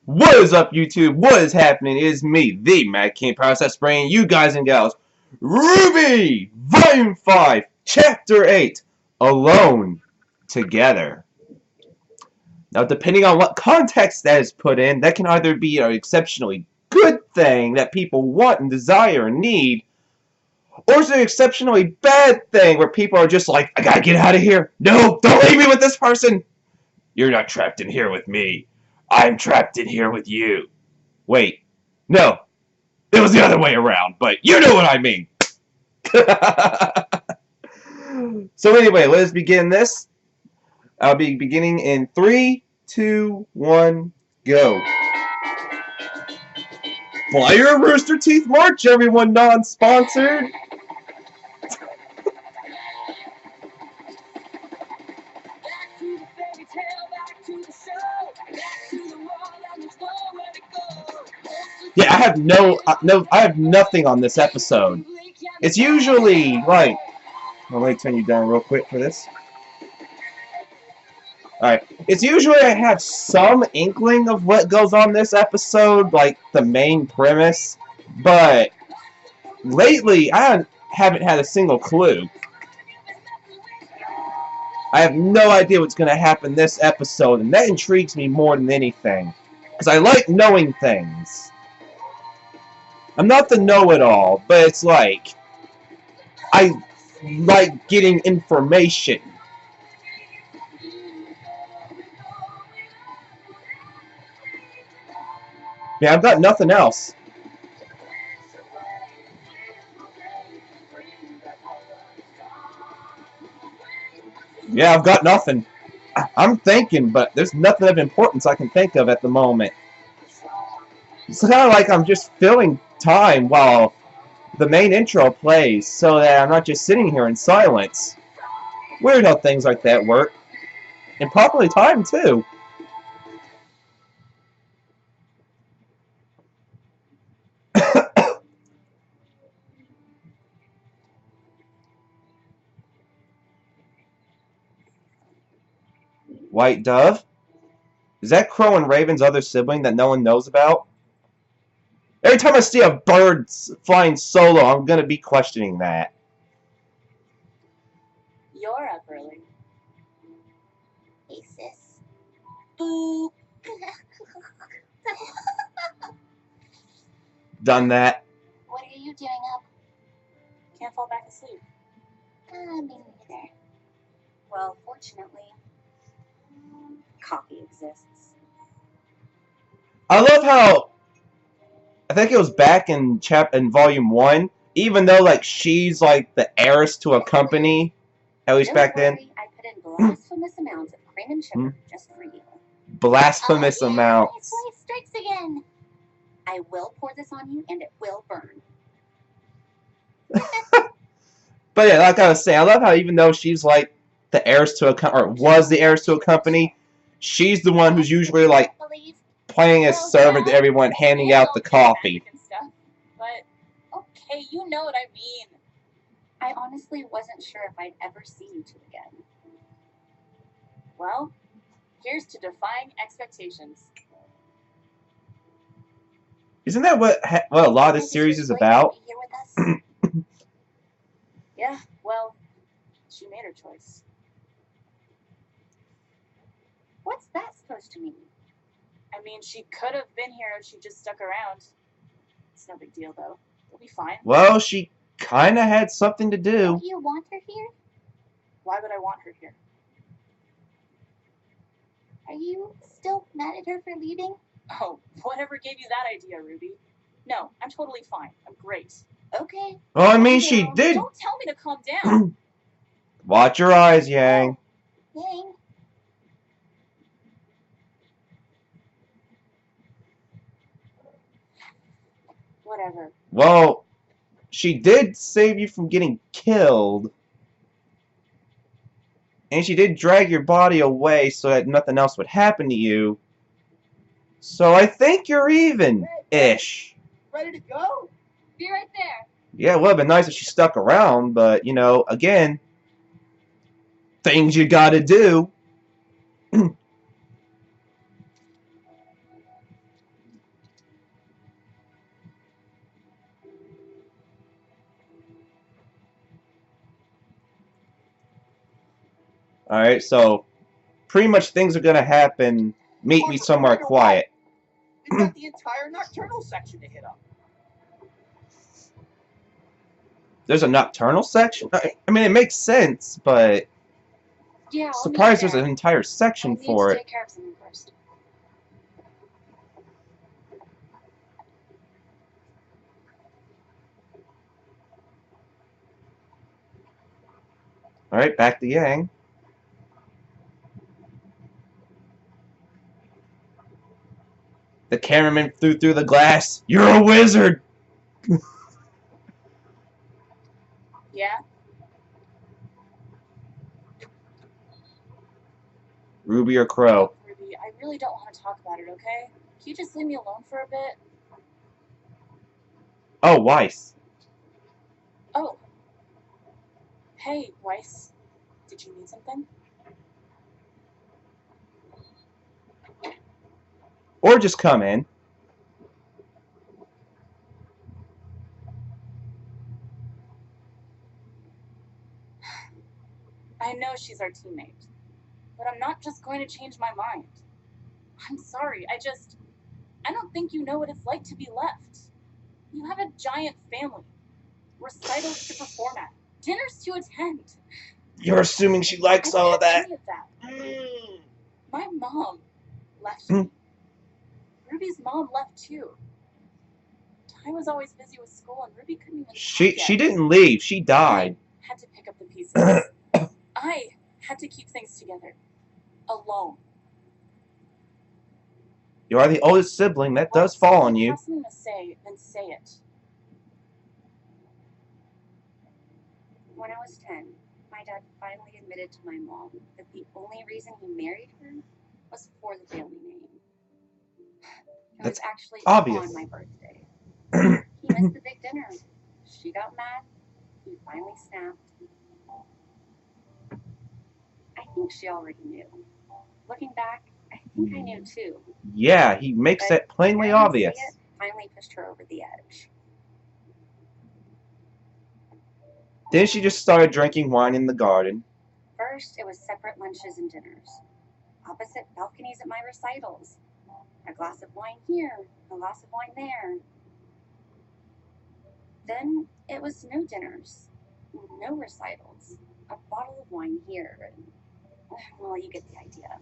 What is up, YouTube? What is happening? It is me, the Mad King Process Brain, you guys and gals. RWBY, Volume 5, Chapter 8, Alone Together. Now, depending on what context that is put in, that can either be an exceptionally good thing that people want and desire and need, or it's an exceptionally bad thing where people are just like, I gotta get out of here. No, don't leave me with this person. You're not trapped in here with me. I'm trapped in here with you. Wait, no, it was the other way around, but you know what I mean. So anyway, let us begin this. I'll be beginning in 3, 2, 1, go. Flyer Rooster Teeth March, everyone non-sponsored. Yeah, I have nothing on this episode. It's usually like, well, let me turn you down real quick for this. Alright, it's usually I have some inkling of what goes on this episode, like the main premise, but lately I haven't had a single clue. I have no idea what's going to happen this episode, and that intrigues me more than anything, because I like knowing things. I'm not the know-it-all, but it's like, I like getting information. Yeah, I've got nothing else. Yeah, I've got nothing. I'm thinking, but there's nothing of importance I can think of at the moment. It's kind of like I'm just filling time while the main intro plays, so that I'm not just sitting here in silence. Weird how things like that work. And properly timed, too. White Dove? Is that Crow and Raven's other sibling that no one knows about? Every time I see a bird flying solo, I'm going to be questioning that. You're up early. Hey, sis. Boop. Done that. What are you doing up? Can't fall back asleep. Me neither. Well, fortunately, coffee exists. I love how I think it was back in Volume 1, even though like she's like the heiress to a company, at least back then. I put in blasphemous amounts of cream and sugar just for you. Blasphemous amounts. My voice strikes again. I will pour this on you and it will burn. But yeah, like I was saying, I love how even though she's like the heiress to a or was the heiress to a company, she's the one who's usually like playing as servant to everyone, handing out the coffee. But okay, you know what I mean. I honestly wasn't sure if I'd ever see you two again. Well, here's to defying expectations. Isn't that what a lot of this series is about? Yeah, well, she made her choice. What's that supposed to mean? I mean, she could have been here if she just stuck around. It's no big deal, though. We'll be fine. Well, she kind of had something to do. Do you want her here? Why would I want her here? Are you still mad at her for leaving? Oh, whatever gave you that idea, Ruby? No, I'm totally fine. I'm great. Okay. Well, I mean, she did. Don't tell me to calm down. Watch your eyes, Yang. Yang. Whatever. Well, she did save you from getting killed. And she did drag your body away so that nothing else would happen to you. So I think you're even-ish. Ready to go? Be right there. Yeah, it would have been nice if she stuck around, but, you know, again, things you gotta do. Alright, so pretty much things are gonna happen. Meet me somewhere quiet. We've got the entire nocturnal section to hit up. There's a nocturnal section? I mean, it makes sense, but Yeah, surprised there's an entire section for it. Take care of something first. Alright, back to Yang. The cameraman threw through the glass. You're a wizard! Yeah? Ruby or Crow? Ruby, I really don't want to talk about it, okay? Can you just leave me alone for a bit? Oh, Weiss. Oh. Hey, Weiss. Did you need something? Or just come in. I know she's our teammate, but I'm not just going to change my mind. I'm sorry, I don't think you know what it's like to be left. You have a giant family, recitals to perform at, dinners to attend. You're assuming she likes I all of that. didn't do any of that. My mom left me. Ruby's mom left too. I was always busy with school, and Ruby couldn't even. She didn't leave. She died. I had to pick up the pieces. I had to keep things together, alone. You are the oldest sibling. That does fall on you. If you have something to say, then say it. When I was 10, my dad finally admitted to my mom that the only reason he married her was for the family name. It was actually obvious. on my birthday. He missed the big dinner. She got mad. He finally snapped. I think she already knew. Looking back, I think I knew too. Yeah, he makes that plainly Hearing me obvious. say it finally pushed her over the edge. Then she just started drinking wine in the garden. First, it was separate lunches and dinners. Opposite balconies at my recitals. A glass of wine here, a glass of wine there. Then it was no dinners, no recitals, a bottle of wine here. Well, you get the idea.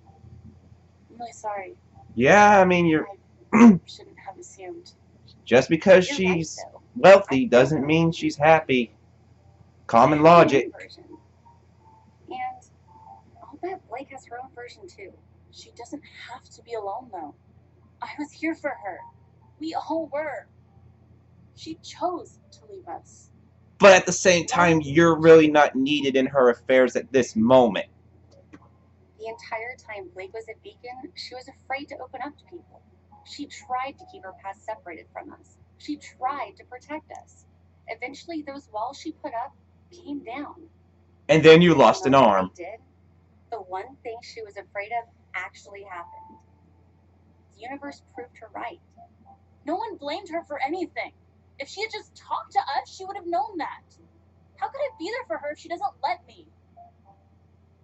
I'm really sorry. Yeah, I mean, you're I shouldn't have assumed. just because You're she's right, though. wealthy doesn't mean she's happy. Common logic. Version. And I'll bet Blake has her own version too. She doesn't have to be alone, though. I was here for her. We all were. She chose to leave us. But at the same time, you're really not needed in her affairs at this moment. The entire time Blake was at Beacon, she was afraid to open up to people. She tried to keep her past separated from us. She tried to protect us. Eventually, those walls she put up came down. And then you lost an arm. They did. The one thing she was afraid of actually happened. The universe proved her right. No one blamed her for anything. If she had just talked to us, she would have known that. How could I be there for her if she doesn't let me?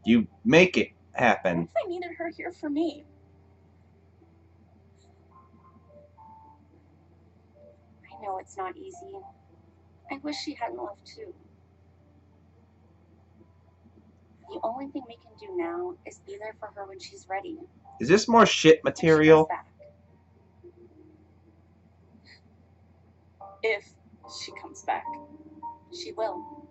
You make it What happen. if I needed her here for me? I know it's not easy. I wish she hadn't left too. The only thing we can do now is be there for her when she's ready. Is this more shit When she material? comes back. If she comes back. She will.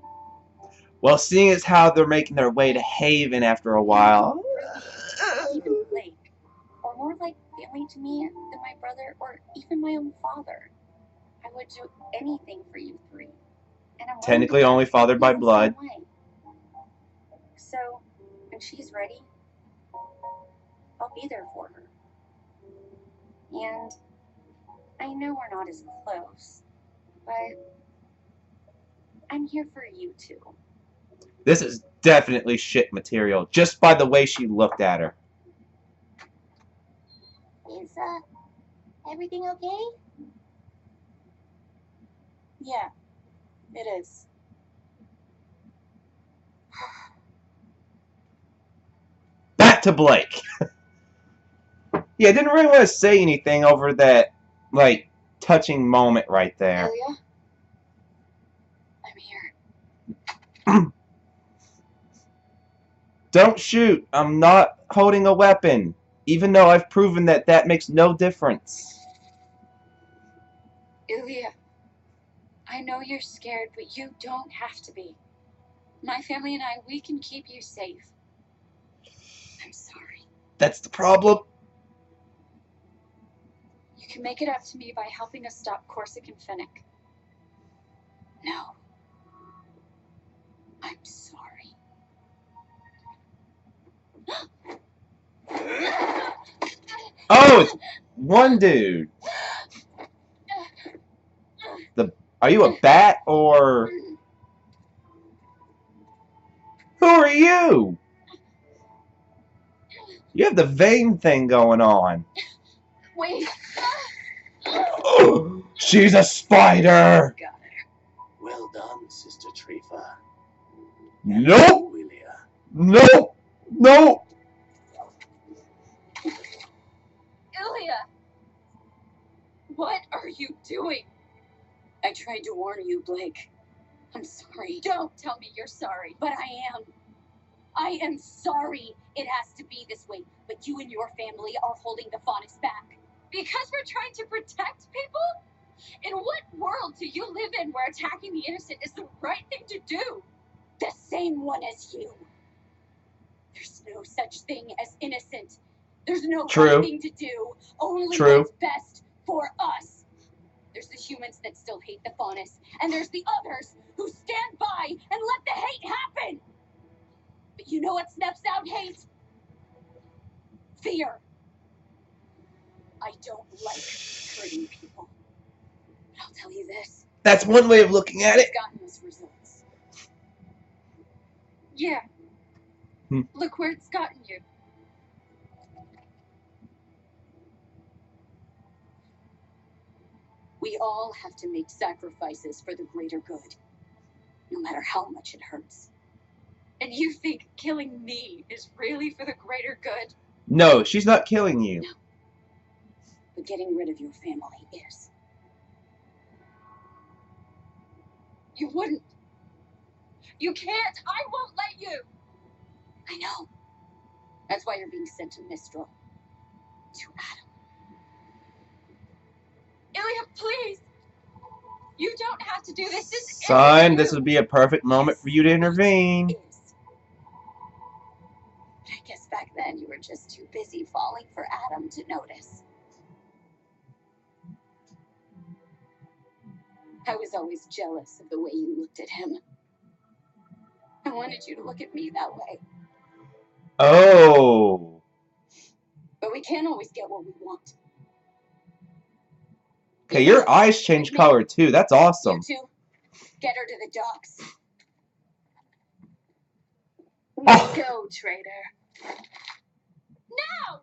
Well, seeing as how they're making their way to Haven after a while. Even Blake. Or more like family to me than my brother or even my own father. I would do anything for you three. And I'm willing Technically to only fathered by the same blood. way. So, when she's ready, I'll be there for her. And I know we're not as close, but I'm here for you too. This is definitely shit material, just by the way she looked at her. Is everything okay? Yeah, it is. to Blake. Yeah, I didn't really want to say anything over that, like, touching moment right there. Ilya? I'm here. Don't shoot. I'm not holding a weapon. Even though I've proven that that makes no difference. Ilya, I know you're scared, but you don't have to be. My family and I, we can keep you safe. I'm sorry. That's the problem. You can make it up to me by helping us stop Corsic and Finnick. No. I'm sorry. Oh, it's one dude. Are you a bat or... Who are you? You have the vein thing going on. Wait. Oh, she's a spider. Got her. Well done, Sister Trifa. Nope. Willia. Nope. Nope. Ilya! What are you doing? I tried to warn you, Blake. I'm sorry. Don't tell me you're sorry. But I am. I am sorry it has to be this way, but you and your family are holding the Faunus back. Because we're trying to protect people? In what world do you live in where attacking the innocent is the right thing to do? The same one as you. There's no such thing as innocent. There's no True. right thing to do. Only True. what's best for us. There's the humans that still hate the Faunus, and there's the others who stand by and let the hate happen. But you know what snuffs out hate? Fear. I don't like hurting people. But I'll tell you this. That's one way of looking at it. It's gotten us results. Yeah. Hmm. Look where it's gotten you. We all have to make sacrifices for the greater good, no matter how much it hurts. And you think killing me is really for the greater good? No, she's not killing you. No. But getting rid of your family is. You wouldn't. You can't. I won't let you. I know. That's why you're being sent to Mistral. To Adam. Ilya, please. You don't have to do this. This isn't Son, this you. would be a perfect moment for you to intervene. Is. But I guess back then you were just too busy falling for Adam to notice. I was always jealous of the way you looked at him. I wanted you to look at me that way. Oh. But we can't always get what we want. Okay, your eyes change color too. That's awesome. You two, get her to the docks. Oh. Go, traitor. No!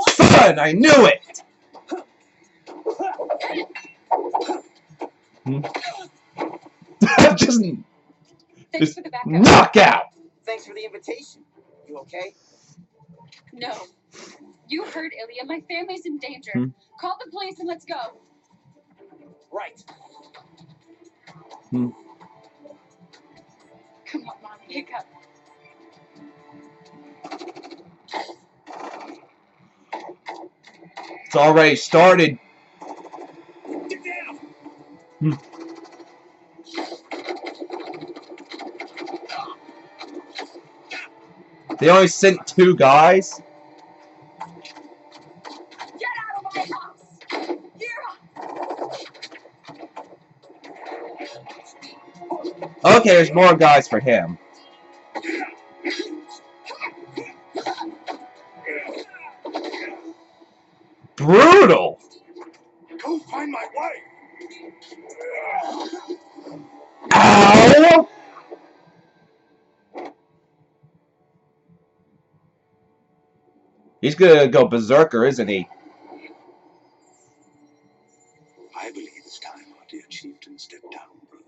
Son, I knew it! Just Thanks for the backup. knockout! Thanks for the invitation. You okay? No. You heard Ilya. My family's in danger. Hmm. Call the police and let's go. Right. Hmm. Come on, Mom. Pick up. It's already started. Get down. Hmm. They only sent 2 guys? Get out of my house! Okay, there's more guys for him. Brutal! Go find my wife. Ow! He's gonna go berserker, isn't he? I believe it's time our dear chieftain stepped down, brother.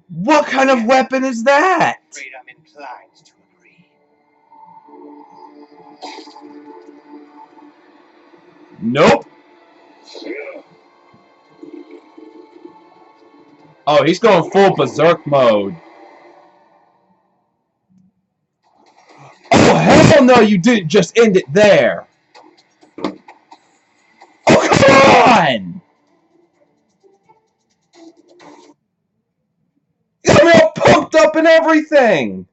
What kind of weapon is that? Afraid I'm inclined to agree. Nope. Oh, he's going full berserk mode. Oh, hell no, you didn't just end it there. Oh, come on! You got me all pumped up and everything.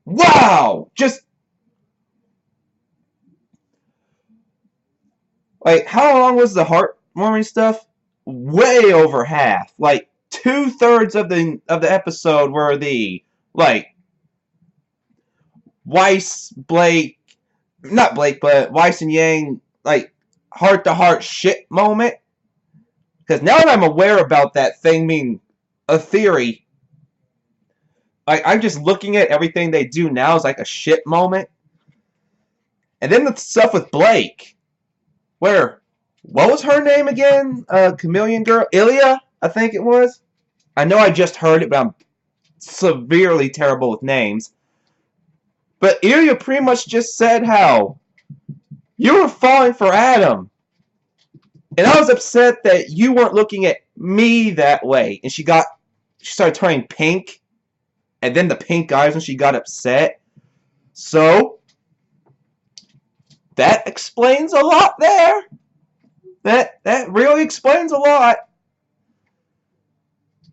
Wow! Just... Like, how long was the heartwarming stuff? Way over half. Like, 2/3 of the episode were the, like, Weiss, Blake, not Blake, but Weiss and Yang, like, heart-to-heart shit moment. Because now that I'm aware about that thing being a theory, like, I'm just looking at everything they do now as, like, a shit moment. And then the stuff with Blake, where, what was her name again? Chameleon girl? Ilya, I think it was. I know I just heard it, but I'm severely terrible with names. But Ilya pretty much just said how you were falling for Adam. And I was upset that you weren't looking at me that way. And she started turning pink. And then the pink eyes when she got upset. So, that explains a lot there. That really explains a lot.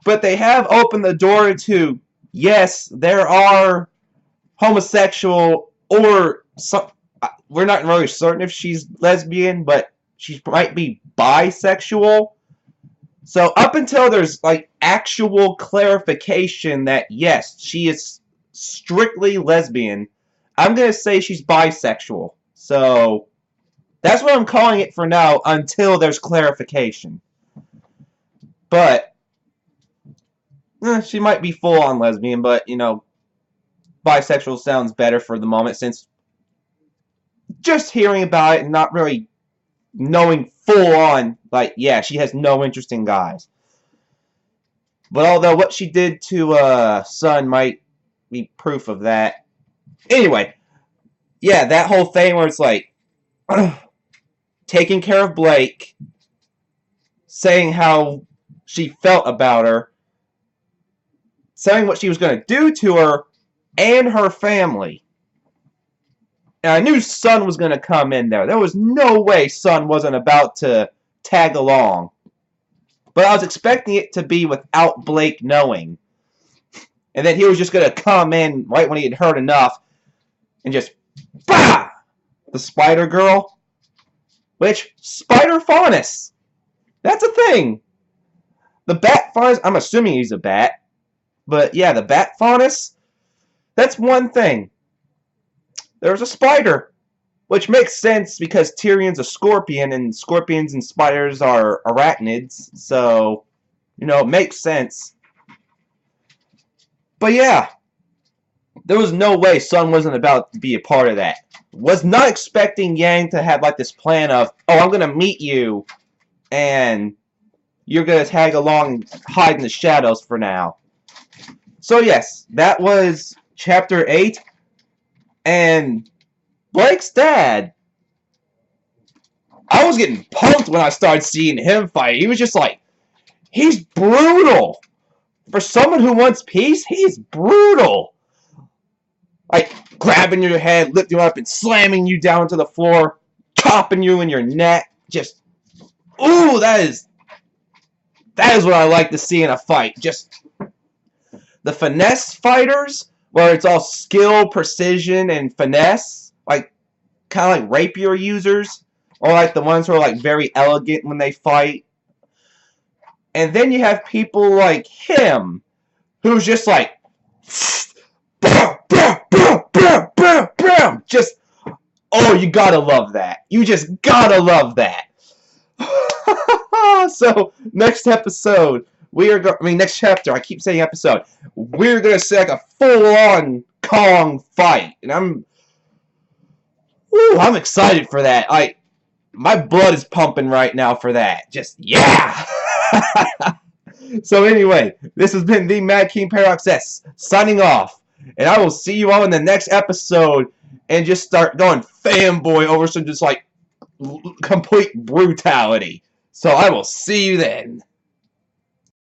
But they have opened the door to, yes, there are homosexual or some, we're not really certain if she's lesbian, but she might be bisexual. So up until there's like actual clarification that yes, she is strictly lesbian, I'm gonna say she's bisexual. So that's what I'm calling it for now until there's clarification. But she might be full-on lesbian, but you know, bisexual sounds better for the moment since just hearing about it and not really knowing full-on, like, yeah, she has no interest in guys. But although what she did to Sun might be proof of that. Anyway, yeah, that whole thing where it's like taking care of Blake, saying how she felt about her, saying what she was going to do to her and her family. And I knew Sun was going to come in there. There was no way Sun wasn't about to tag along. But I was expecting it to be without Blake knowing. And then he was just going to come in right when he had heard enough and just, bah! The Spider Girl. Which, Spider Faunus. That's a thing. The Bat Faunus, I'm assuming he's a bat. But yeah, the Bat Faunus, that's one thing. There's a spider, which makes sense because Tyrion's a scorpion, and scorpions and spiders are arachnids, so, you know, it makes sense. But yeah, there was no way Sun wasn't about to be a part of that. Was not expecting Yang to have, like, this plan of, oh, I'm going to meet you, and you're going to tag along and hide in the shadows for now. So yes, that was Chapter 8. And Blake's dad, I was getting pumped when I started seeing him fight. He was just like, he's brutal. For someone who wants peace, he's brutal. Like, grabbing your head, lifting you up, and slamming you down to the floor, chopping you in your neck. Just, ooh, that is what I like to see in a fight. Just the finesse fighters, where it's all skill, precision, and finesse, like kind of like rapier users, or like the ones who are like very elegant when they fight. And then you have people like him, who's just like, just, oh, you gotta love that. You just gotta love that. So next episode, next chapter, I keep saying episode, we're going to see like a full-on Kong fight. And I'm excited for that. My blood is pumping right now for that. Just, yeah! So anyway, this has been the Mad King Paradox S, signing off. And I will see you all in the next episode, and just start going fanboy over some just like complete brutality. So I will see you then.